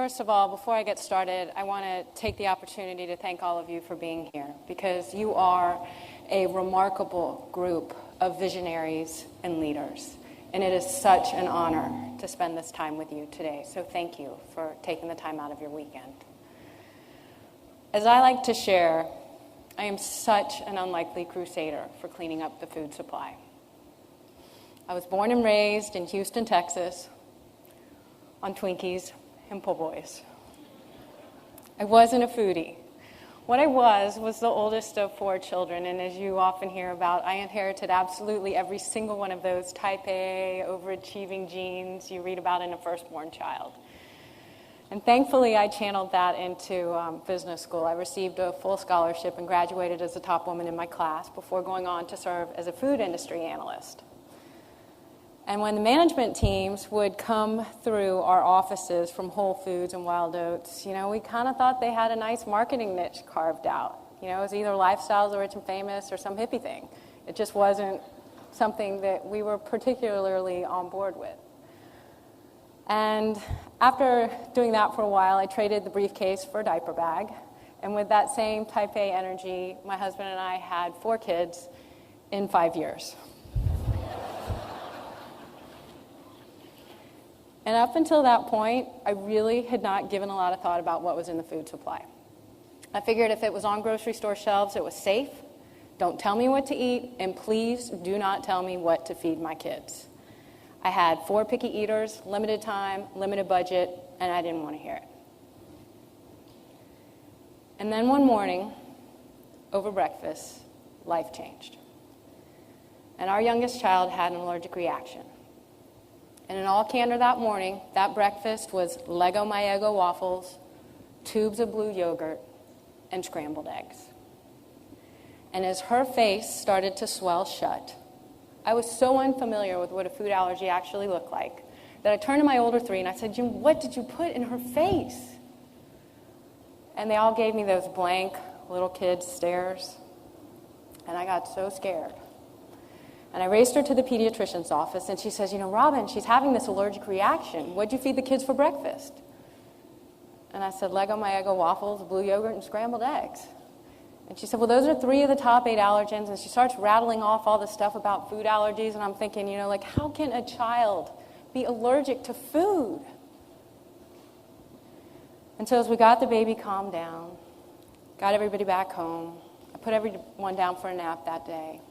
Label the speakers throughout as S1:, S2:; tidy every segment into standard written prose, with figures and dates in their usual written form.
S1: First of all, before I get started, I want to take the opportunity to thank all of you for being here, because you are a remarkable group of visionaries and leaders. And it is such an honor to spend this time with you today. So thank you for taking the time out of your weekend. As I like to share, I am such an unlikely crusader for cleaning up the food supply. I was born and raised in Houston, Texas, on Twinkies and po' boys. I wasn't a foodie. What I was the oldest of 4 children, and as you often hear about, I inherited absolutely every single one of those type A, overachieving genes you read about in a firstborn child. And thankfully, I channeled that into business school. I received a full scholarship and graduated as the top woman in my class before going on to serve as a food industry analyst. And when the management teams would come through our offices from Whole Foods and Wild Oats, we kind of thought they had a nice marketing niche carved out. It was either Lifestyles or Rich and Famous or some hippie thing. It just wasn't something that we were particularly on board with. And after doing that for a while, I traded the briefcase for a diaper bag. And with that same type A energy, my husband and I had 4 kids in 5 years. And up until that point, I really had not given a lot of thought about what was in the food supply. I figured if it was on grocery store shelves, it was safe. Don't tell me what to eat, and please do not tell me what to feed my kids. I had 4 picky eaters, limited time, limited budget, and I didn't want to hear it. And then one morning, over breakfast, life changed. And our youngest child had an allergic reaction. And in all candor that morning, that breakfast was Lego My Eggo waffles, tubes of blue yogurt, and scrambled eggs. And as her face started to swell shut, I was so unfamiliar with what a food allergy actually looked like that I turned to my older 3 and I said, "Jim, what did you put in her face?" And they all gave me those blank little kid stares. And I got so scared. And I raced her to the pediatrician's office, and she says, "Robin, she's having this allergic reaction. What'd you feed the kids for breakfast?" And I said, "Lego My Eggo waffles, blue yogurt, and scrambled eggs." And she said, "Well, those are 3 of the top 8 allergens." And she starts rattling off all the stuff about food allergies, and I'm thinking, how can a child be allergic to food? And so as we got the baby calmed down, got everybody back home, I put everyone down for a nap that day.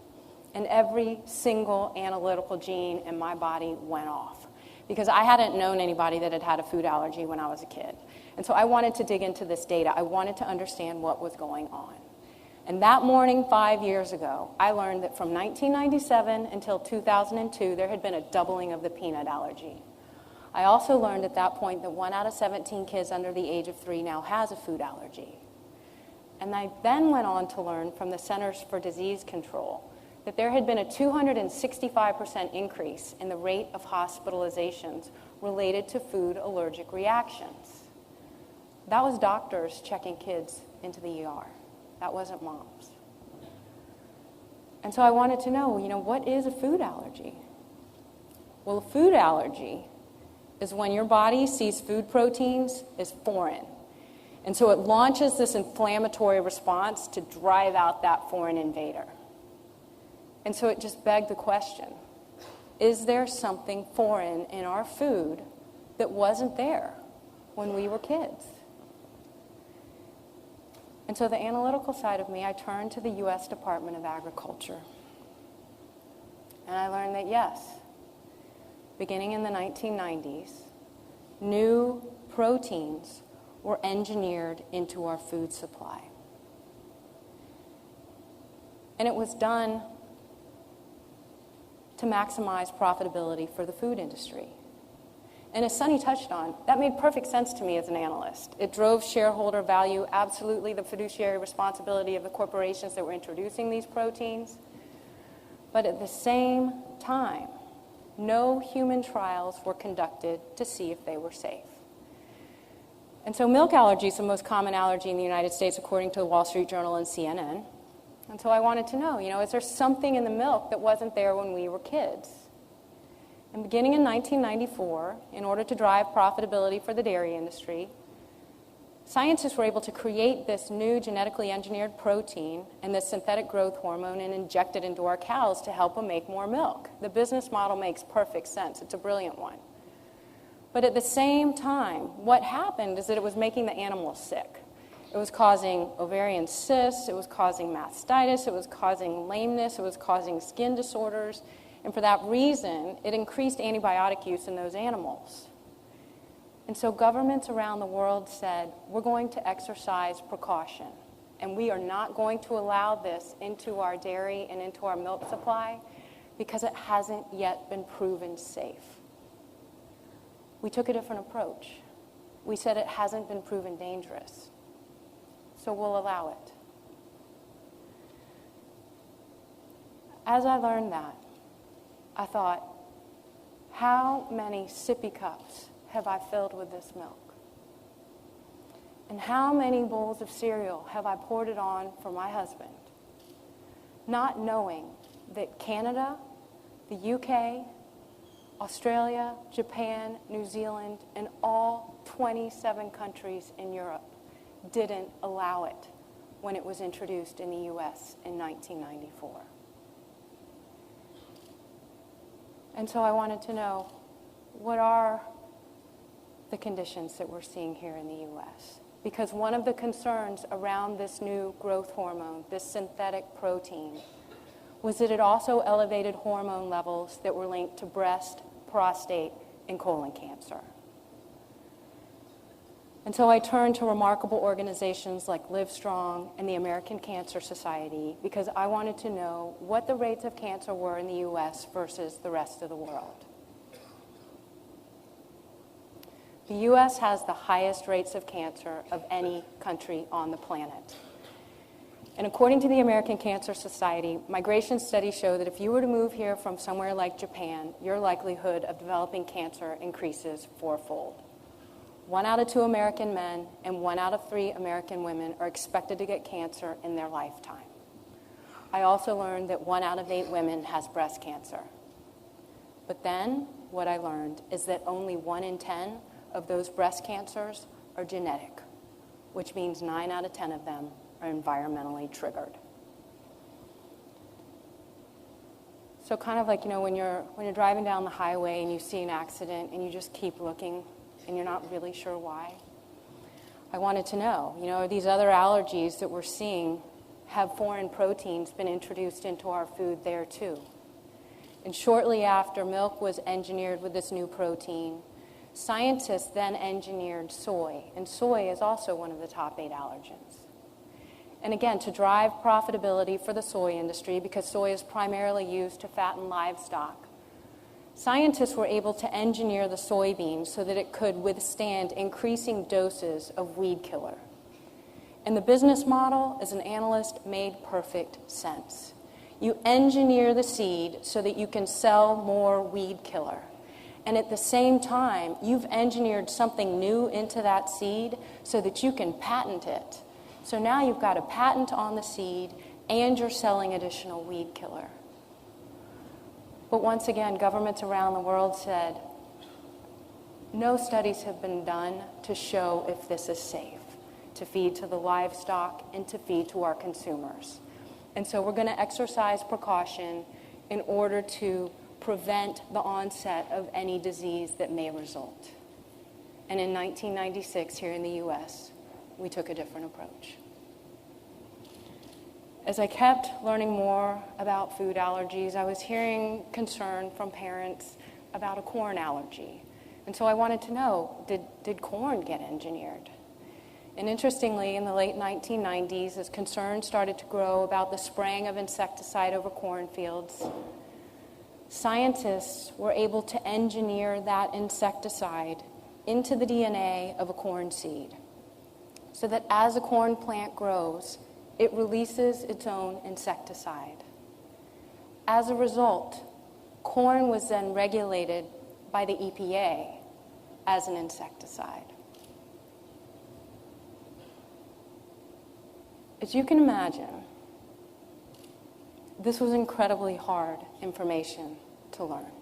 S1: And every single analytical gene in my body went off because I hadn't known anybody that had had a food allergy when I was a kid. And so I wanted to dig into this data. I wanted to understand what was going on. And that morning 5 years ago, I learned that from 1997 until 2002, there had been a doubling of the peanut allergy. I also learned at that point that 1 out of 17 kids under the age of 3 now has a food allergy. And I then went on to learn from the Centers for Disease Control that there had been a 265% increase in the rate of hospitalizations related to food allergic reactions. That was doctors checking kids into the ER. That wasn't moms. And so I wanted to know, what is a food allergy? Well, a food allergy is when your body sees food proteins as foreign. And so it launches this inflammatory response to drive out that foreign invader. And so it just begged the question, is there something foreign in our food that wasn't there when we were kids? And so the analytical side of me, I turned to the U.S. Department of Agriculture. And I learned that yes, beginning in the 1990s, new proteins were engineered into our food supply. And it was done to maximize profitability for the food industry. And as Sunny touched on, that made perfect sense to me as an analyst. It drove shareholder value, absolutely the fiduciary responsibility of the corporations that were introducing these proteins. But at the same time, no human trials were conducted to see if they were safe. And so milk allergy is the most common allergy in the United States, according to the Wall Street Journal and CNN. And so I wanted to know, is there something in the milk that wasn't there when we were kids? And beginning in 1994, in order to drive profitability for the dairy industry, Scientists were able to create this new genetically engineered protein and this synthetic growth hormone and inject it into our cows to help them make more milk. The business model makes perfect sense. It's a brilliant one. But at the same time, what happened is that it was making the animals sick. It was causing ovarian cysts, it was causing mastitis, it was causing lameness, it was causing skin disorders, and for that reason, it increased antibiotic use in those animals. And so governments around the world said, we're going to exercise precaution, and we are not going to allow this into our dairy and into our milk supply because it hasn't yet been proven safe. We took a different approach. We said it hasn't been proven dangerous, so we'll allow it. As I learned that, I thought, how many sippy cups have I filled with this milk? And how many bowls of cereal have I poured it on for my husband, not knowing that Canada, the UK, Australia, Japan, New Zealand, and all 27 countries in Europe didn't allow it when it was introduced in the US in 1994. And so I wanted to know, what are the conditions that we're seeing here in the US? Because one of the concerns around this new growth hormone, this synthetic protein, was that it also elevated hormone levels that were linked to breast, prostate, and colon cancer. And so I turned to remarkable organizations like Livestrong and the American Cancer Society because I wanted to know what the rates of cancer were in the US versus the rest of the world. The US has the highest rates of cancer of any country on the planet. And according to the American Cancer Society, migration studies show that if you were to move here from somewhere like Japan, your likelihood of developing cancer increases fourfold. 1 out of 2 American men and 1 out of 3 American women are expected to get cancer in their lifetime. I also learned that 1 out of 8 women has breast cancer. But then what I learned is that only 1 in 10 of those breast cancers are genetic, which means 9 out of 10 of them are environmentally triggered. So kind of like, when you're driving down the highway and you see an accident and you just keep looking and you're not really sure why. I wanted to know, are these other allergies that we're seeing, have foreign proteins been introduced into our food there too? And shortly after milk was engineered with this new protein, scientists then engineered soy, and soy is also one of the top 8 allergens. And again, to drive profitability for the soy industry, because soy is primarily used to fatten livestock, scientists were able to engineer the soybean so that it could withstand increasing doses of weed killer. And the business model, as an analyst, made perfect sense. You engineer the seed so that you can sell more weed killer. And at the same time, you've engineered something new into that seed so that you can patent it. So now you've got a patent on the seed and you're selling additional weed killer. But once again, governments around the world said, no studies have been done to show if this is safe to feed to the livestock and to feed to our consumers. And so we're going to exercise precaution in order to prevent the onset of any disease that may result. And in 1996, here in the US, we took a different approach. As I kept learning more about food allergies, I was hearing concern from parents about a corn allergy. And so I wanted to know, did corn get engineered? And interestingly, in the late 1990s, as concerns started to grow about the spraying of insecticide over cornfields, scientists were able to engineer that insecticide into the DNA of a corn seed so that as a corn plant grows, it releases its own insecticide. As a result, corn was then regulated by the EPA as an insecticide. As you can imagine, this was incredibly hard information to learn.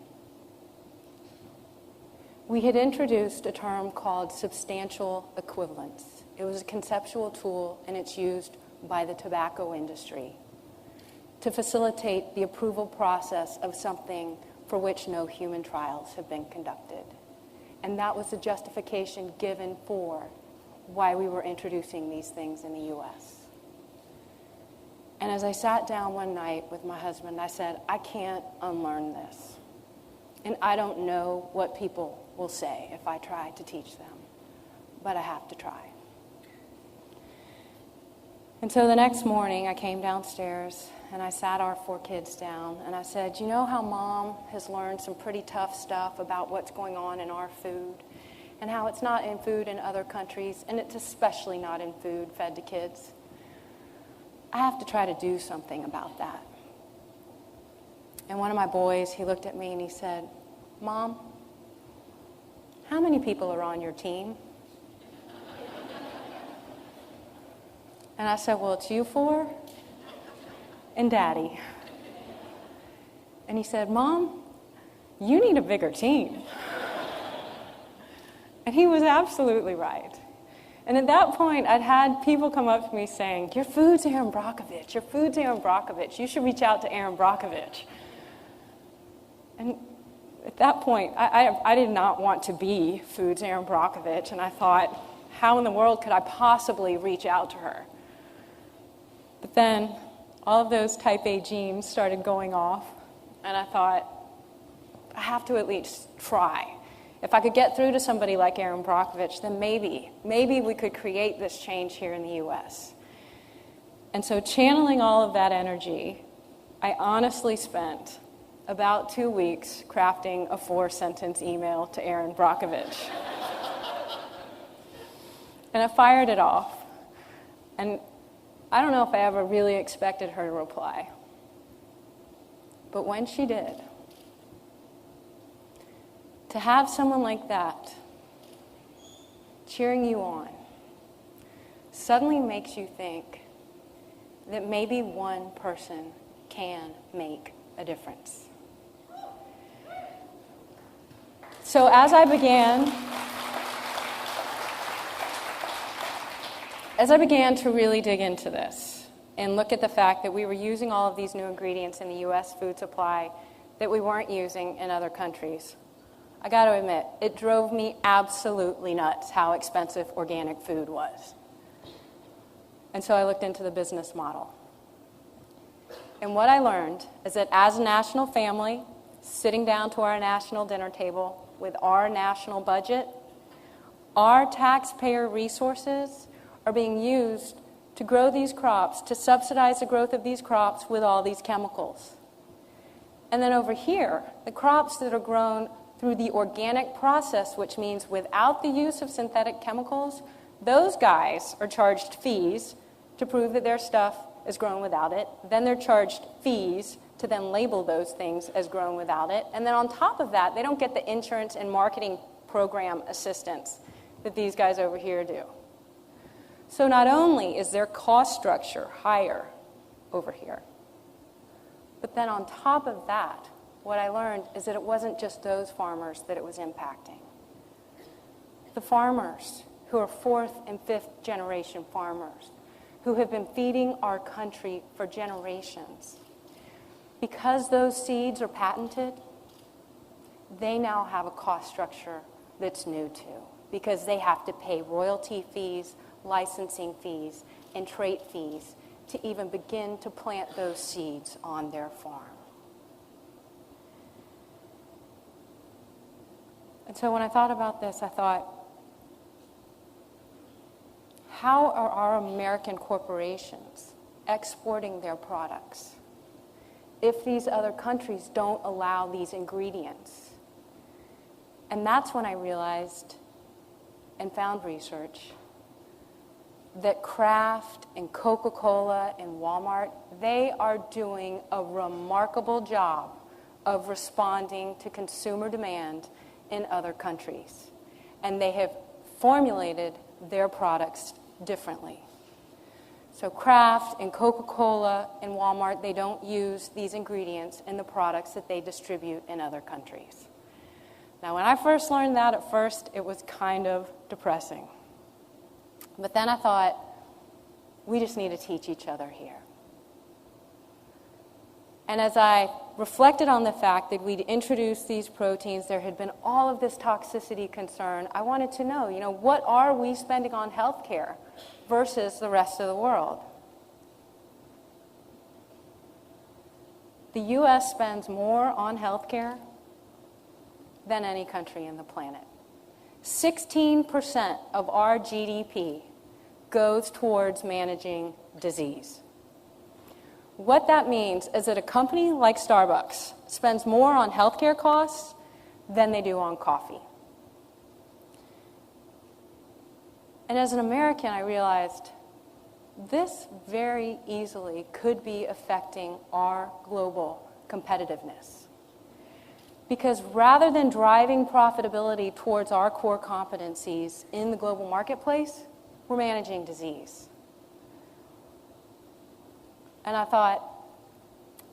S1: We had introduced a term called substantial equivalence. It was a conceptual tool, and it's used by the tobacco industry to facilitate the approval process of something for which no human trials have been conducted. And that was the justification given for why we were introducing these things in the U.S. And as I sat down one night with my husband, I said, I can't unlearn this. And I don't know what people will say if I try to teach them, but I have to try. And so the next morning, I came downstairs and I sat our 4 kids down and I said, you know how Mom has learned some pretty tough stuff about what's going on in our food and how it's not in food in other countries, and it's especially not in food fed to kids? I have to try to do something about that. And one of my boys, he looked at me and he said, Mom, how many people are on your team? And I said, well, it's you 4 and Daddy. And he said, Mom, you need a bigger team. And he was absolutely right. And at that point, I'd had people come up to me saying, your food's Erin Brockovich, your food's Erin Brockovich, you should reach out to Erin Brockovich. And at that point, I did not want to be Foods Erin Brockovich, and I thought, how in the world could I possibly reach out to her? But then all of those type A genes started going off, and I thought, I have to at least try. If I could get through to somebody like Erin Brockovich, then maybe we could create this change here in the U.S. And so channeling all of that energy, I honestly spent about 2 weeks crafting a 4-sentence email to Erin Brockovich. And I fired it off. And I don't know if I ever really expected her to reply. But when she did, to have someone like that cheering you on suddenly makes you think that maybe one person can make a difference. So as I began to really dig into this and look at the fact that we were using all of these new ingredients in the U.S. food supply that we weren't using in other countries, I got to admit, it drove me absolutely nuts how expensive organic food was. And so I looked into the business model. And what I learned is that as a national family, sitting down to our national dinner table with our national budget, our taxpayer resources are being used to grow these crops, to subsidize the growth of these crops with all these chemicals. And then over here, the crops that are grown through the organic process, which means without the use of synthetic chemicals, those guys are charged fees to prove that their stuff is grown without it. Then they're charged fees to then label those things as grown without it. And then on top of that, they don't get the insurance and marketing program assistance that these guys over here do. So not only is their cost structure higher over here, but then on top of that, what I learned is that it wasn't just those farmers that it was impacting. The farmers who are 4th and 5th generation farmers who have been feeding our country for generations. Because those seeds are patented, they now have a cost structure that's new too, because they have to pay royalty fees, licensing fees, and trait fees to even begin to plant those seeds on their farm. And so when I thought about this, I thought, how are our American corporations exporting their products if these other countries don't allow these ingredients? And that's when I realized and found research that Kraft and Coca-Cola and Walmart, they are doing a remarkable job of responding to consumer demand in other countries. And they have formulated their products differently. So Kraft and Coca-Cola and Walmart, they don't use these ingredients in the products that they distribute in other countries. Now, when I first learned that, at first, it was kind of depressing. But then I thought, we just need to teach each other here. And as I reflected on the fact that we'd introduced these proteins, there had been all of this toxicity concern, I wanted to know, what are we spending on healthcare versus the rest of the world? The U.S. spends more on healthcare than any country in the planet. 16% of our GDP goes towards managing disease. What that means is that a company like Starbucks spends more on healthcare costs than they do on coffee. And as an American, I realized this very easily could be affecting our global competitiveness. Because rather than driving profitability towards our core competencies in the global marketplace, we're managing disease. And I thought,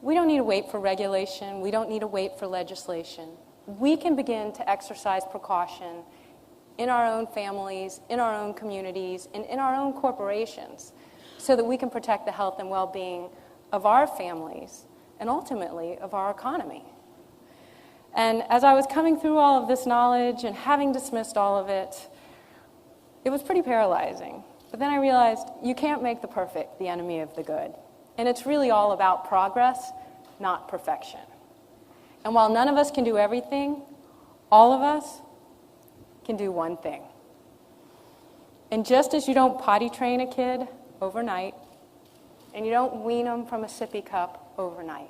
S1: we don't need to wait for regulation. We don't need to wait for legislation. We can begin to exercise precaution in our own families, in our own communities, and in our own corporations so that we can protect the health and well-being of our families and ultimately of our economy. And as I was coming through all of this knowledge and having dismissed all of it, it was pretty paralyzing. But then I realized you can't make the perfect the enemy of the good. And it's really all about progress, not perfection. And while none of us can do everything, all of us can do one thing. And just as you don't potty train a kid overnight, and you don't wean them from a sippy cup overnight,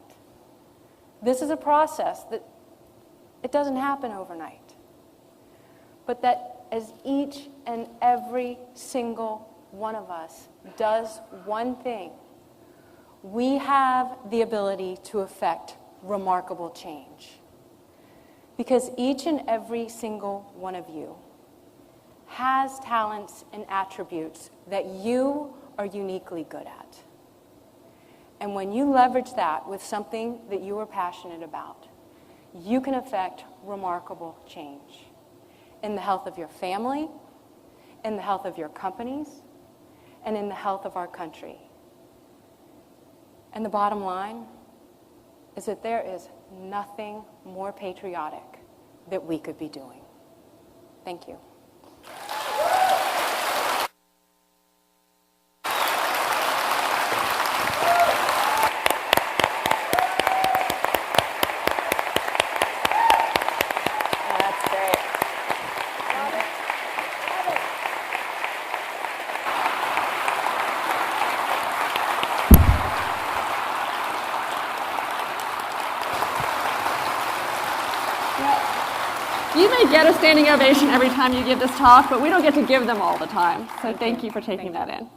S1: this is a process that it doesn't happen overnight. But that as each and every single one of us does one thing, we have the ability to affect remarkable change. Because each and every single one of you has talents and attributes that you are uniquely good at. And when you leverage that with something that you are passionate about, you can affect remarkable change in the health of your family, in the health of your companies, and in the health of our country. And the bottom line is that there is nothing more patriotic that we could be doing. Thank you.
S2: You may get a standing ovation every time you give this talk, but we don't get to give them all the time. So thank you for taking that in.